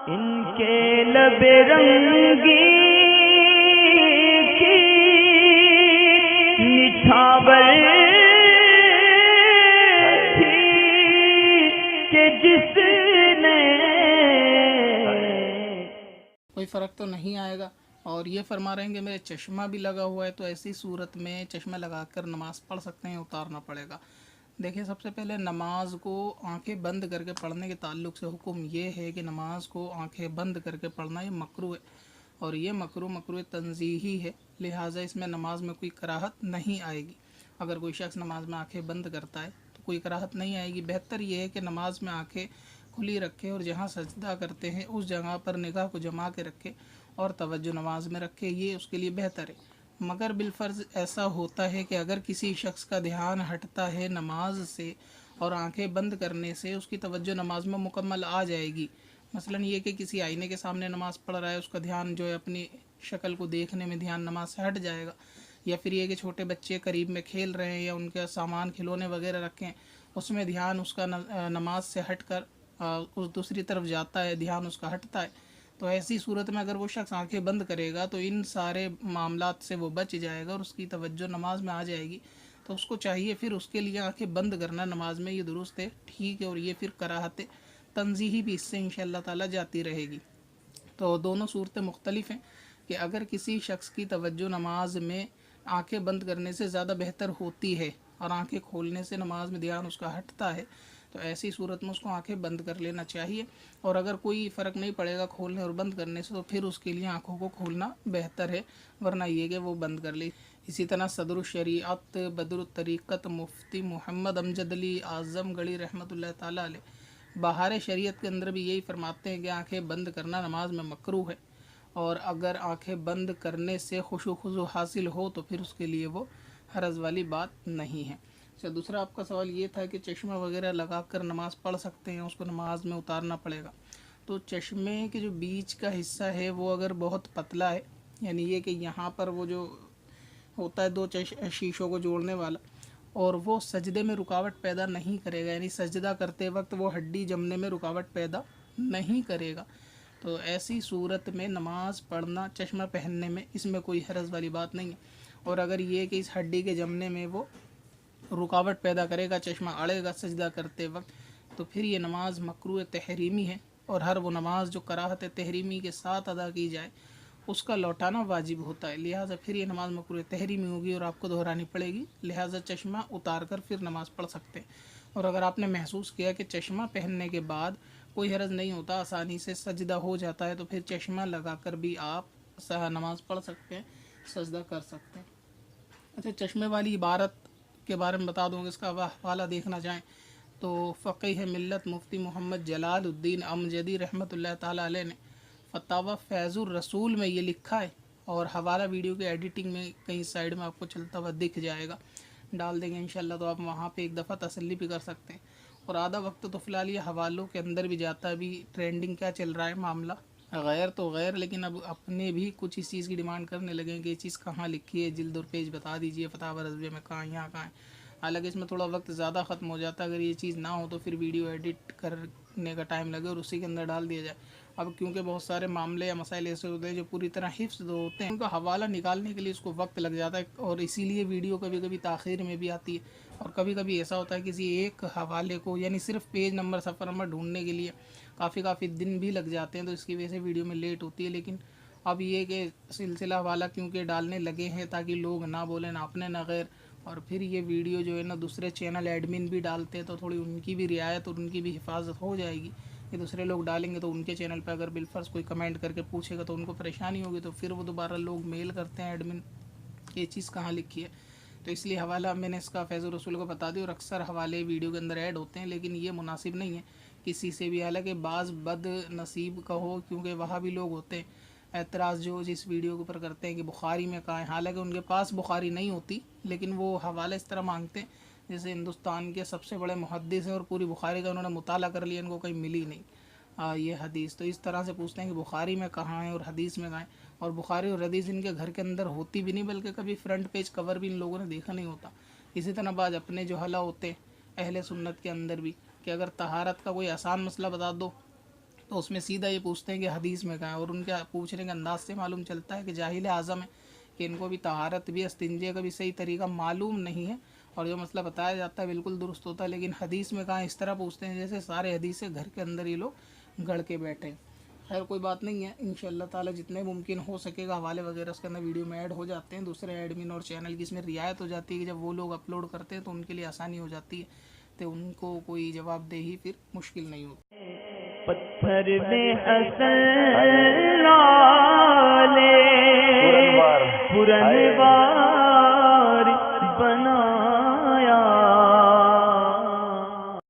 ان کے لب رنگی کی نچھاور تھی کہ جس نے کوئی فرق تو نہیں آئے گا. اور یہ فرما رہے ہیں کہ میرے چشمہ بھی لگا ہوا ہے، تو ایسی صورت میں چشمہ لگا کر نماز پڑھ سکتے ہیں، اتارنا پڑے گا. دیکھیں، سب سے پہلے نماز کو آنکھیں بند کر کے پڑھنے کے تعلق سے حکم یہ ہے کہ نماز کو آنکھیں بند کر کے پڑھنا یہ مکروہ ہے، اور یہ مکروہ تنزیہی ہے، لہٰذا اس میں نماز میں کوئی کراہت نہیں آئے گی. اگر کوئی شخص نماز میں آنکھیں بند کرتا ہے تو کوئی کراہت نہیں آئے گی. بہتر یہ ہے کہ نماز میں آنکھیں کھلی رکھے اور جہاں سجدہ کرتے ہیں اس جگہ پر نگاہ کو جما کے رکھے اور توجہ نماز میں رکھے، یہ اس کے لیے بہتر ہے. مگر بالفرض ایسا ہوتا ہے کہ اگر کسی شخص کا دھیان ہٹتا ہے نماز سے اور آنکھیں بند کرنے سے اس کی توجہ نماز میں مکمل آ جائے گی. مثلا یہ کہ کسی آئینے کے سامنے نماز پڑھ رہا ہے، اس کا دھیان جو ہے اپنی شکل کو دیکھنے میں دھیان نماز سے ہٹ جائے گا. یا پھر یہ کہ چھوٹے بچے قریب میں کھیل رہے ہیں یا ان کے سامان کھلونے وغیرہ رکھیں، اس میں دھیان اس کا نماز سے ہٹ کر اس دوسری طرف جاتا ہے، دھیان اس کا ہٹتا ہے. تو ایسی صورت میں اگر وہ شخص آنکھیں بند کرے گا تو ان سارے معاملات سے وہ بچ جائے گا اور اس کی توجہ نماز میں آ جائے گی. تو اس کو چاہیے پھر اس کے لیے آنکھیں بند کرنا نماز میں، یہ درست ہے، ٹھیک ہے، اور یہ پھر کراہت تنزیہی بھی اس سے انشاءاللہ تعالی جاتی رہے گی. تو دونوں صورتیں مختلف ہیں کہ اگر کسی شخص کی توجہ نماز میں آنکھیں بند کرنے سے زیادہ بہتر ہوتی ہے اور آنکھیں کھولنے سے نماز میں دھیان اس کا ہٹتا ہے تو ایسی صورت میں اس کو آنکھیں بند کر لینا چاہیے. اور اگر کوئی فرق نہیں پڑے گا کھولنے اور بند کرنے سے تو پھر اس کے لیے آنکھوں کو کھولنا بہتر ہے، ورنہ یہ کہ وہ بند کر لے. اسی طرح صدر الشریعت بدر الطریقت مفتی محمد امجد علی اعظم گڑھی رحمۃ اللہ تعالی علیہ بہار شریعت کے اندر بھی یہی فرماتے ہیں کہ آنکھیں بند کرنا نماز میں مکروہ ہے، اور اگر آنکھیں بند کرنے سے خشوع و خضوع حاصل ہو تو پھر اس کے لیے وہ حرج والی بات نہیں ہے. اچھا، دوسرا آپ کا سوال یہ تھا کہ چشمہ وغیرہ لگا کر نماز پڑھ سکتے ہیں، اس کو نماز میں اتارنا پڑے گا. تو چشمے کے جو بیچ کا حصہ ہے وہ اگر بہت پتلا ہے، یعنی یہ کہ یہاں پر وہ جو ہوتا ہے دو شیشوں کو جوڑنے والا، اور وہ سجدے میں رکاوٹ پیدا نہیں کرے گا، یعنی سجدہ کرتے وقت وہ ہڈی جمنے میں رکاوٹ پیدا نہیں کرے گا، تو ایسی صورت میں نماز پڑھنا چشمہ پہننے میں اس میں کوئی حرج والی بات نہیں ہے. اور اگر یہ کہ اس ہڈی کے جمنے میں وہ رکاوٹ پیدا کرے گا، چشمہ اڑے گا سجدہ کرتے وقت، تو پھر یہ نماز مکروہ تحریمی ہے، اور ہر وہ نماز جو کراہت تحریمی کے ساتھ ادا کی جائے اس کا لوٹانا واجب ہوتا ہے، لہٰذا پھر یہ نماز مکروہ تحریمی ہوگی اور آپ کو دہرانی پڑے گی، لہٰذا چشمہ اتار کر پھر نماز پڑھ سکتے ہیں. اور اگر آپ نے محسوس کیا کہ چشمہ پہننے کے بعد کوئی حرج نہیں ہوتا، آسانی سے سجدہ ہو جاتا ہے، تو پھر چشمہ لگا کر بھی آپ نماز پڑھ سکتے ہیں، سجدہ کر سکتے ہیں. اچھا، چشمے والی عبارت کے بارے میں بتا دوں کہ اس کا حوالہ دیکھنا چاہیں تو فقیہ ملت مفتی محمد جلال الدین امجدی رحمۃ اللہ تعالی علیہ نے فتاوی فیض الرسول میں یہ لکھا ہے، اور حوالہ ویڈیو کے ایڈیٹنگ میں کہیں سائڈ میں آپ کو چلتا ہوا دکھ جائے گا، ڈال دیں گے انشاءاللہ، تو آپ وہاں پہ ایک دفعہ تسلی بھی کر سکتے ہیں. اور آدھا وقت تو فی الحال یہ حوالوں کے اندر بھی جاتا ہے، بھی ٹرینڈنگ کیا چل رہا ہے معاملہ غیر تو غیر، لیکن اب اپنے بھی کچھ اس چیز کی ڈیمانڈ کرنے لگے ہیں کہ یہ چیز کہاں لکھی ہے، جلد اور پیج بتا دیجئے فتاوی رضویہ میں کہاں، یہاں کہاں ہے. حالانکہ اس میں تھوڑا وقت زیادہ ختم ہو جاتا ہے، اگر یہ چیز نہ ہو تو پھر ویڈیو ایڈٹ کرنے کا ٹائم لگے اور اسی کے اندر ڈال دیا جائے. اب کیونکہ بہت سارے معاملے یا مسائل ایسے ہوتے ہیں جو پوری طرح حفظ ہوتے ہیں، ان کا حوالہ نکالنے کے لیے اس کو وقت لگ جاتا ہے، اور اسی لیے ویڈیو کبھی کبھی تاخیر میں بھی آتی ہے. اور کبھی کبھی ایسا ہوتا ہے کسی ایک حوالے کو یعنی صرف پیج نمبر صفحہ نمبر ڈھونڈنے کے لیے کافی دن بھی لگ جاتے ہیں، تو اس کی وجہ سے ویڈیو میں لیٹ ہوتی ہے. لیکن اب یہ کہ سلسلہ حوالہ کیونکہ ڈالنے لگے ہیں تاکہ لوگ نہ بولیں نہ اپنے نہ غیر، اور پھر یہ ویڈیو جو ہے نا دوسرے چینل ایڈمن بھی ڈالتے ہیں تو تھوڑی ان کی بھی رعایت اور ان کی بھی حفاظت ہو جائے گی. کہ دوسرے لوگ ڈالیں گے تو ان کے چینل پہ اگر بالفرض کوئی کمنٹ کر کے پوچھے گا تو ان کو پریشانی ہوگی، تو پھر وہ دوبارہ لوگ میل کرتے ہیں ایڈمن یہ چیز کہاں لکھی ہے. تو اس لیے حوالہ میں نے اس کا فیض الرسول کو بتا دیا، اور اکثر حوالے ویڈیو کے اندر ایڈ ہوتے ہیں، لیکن یہ مناسب نہیں ہے کسی سے بھی. حالانکہ بعض بد نصیب کا ہو، کیونکہ وہاں بھی لوگ ہوتے ہیں اعتراض جو جس ویڈیو کے اوپر کرتے ہیں کہ بخاری میں کہاں ہے، حالانکہ ان کے پاس بخاری نہیں ہوتی، لیکن وہ حوالہ اس طرح مانگتے ہیں جیسے ہندوستان کے سب سے بڑے محدث ہیں اور پوری بخاری کا انہوں نے مطالعہ کر لیا، ان کو کہیں ملی نہیں یہ حدیث. تو اس طرح سے پوچھتے ہیں کہ بخاری میں کہاں ہے اور حدیث میں کہاں ہے، اور بخاری اور حدیث ان کے گھر کے اندر ہوتی بھی نہیں، بلکہ کبھی فرنٹ پیج کور بھی ان لوگوں نے دیکھا نہیں ہوتا. اسی طرح بعض اپنے جو حلہ ہوتے ہیں اہل سنت کے اندر بھی کہ اگر طہارت کا کوئی آسان مسئلہ بتا دو تو اس میں سیدھا یہ پوچھتے ہیں کہ حدیث میں کہاں ہے، اور ان کے پوچھنے کے انداز سے معلوم چلتا ہے کہ جاہل اعظم ہے، کہ ان کو بھی طہارت بھی استنجے کا بھی صحیح طریقہ معلوم نہیں ہے، اور جو مسئلہ بتایا جاتا ہے بالکل درست ہوتا ہے، لیکن حدیث میں کہاں اس طرح پوچھتے ہیں جیسے سارے حدیث سے گھر کے اندر یہ لوگ گڑ کے بیٹھے ہیں۔ خیر کوئی بات نہیں ہے، انشاءاللہ تعالی جتنے ممکن ہو سکے گا حوالے وغیرہ اس کے اندر ویڈیو میں ایڈ ہو جاتے ہیں، دوسرے ایڈمن اور چینل کی اس میں رعایت ہو جاتی ہے کہ جب وہ لوگ اپلوڈ کرتے ہیں تو ان کے لیے آسانی ہو جاتی ہے، تو ان کو کوئی جواب دہی پھر مشکل نہیں ہوتی۔ پتھر میں حسن لالے پرنوار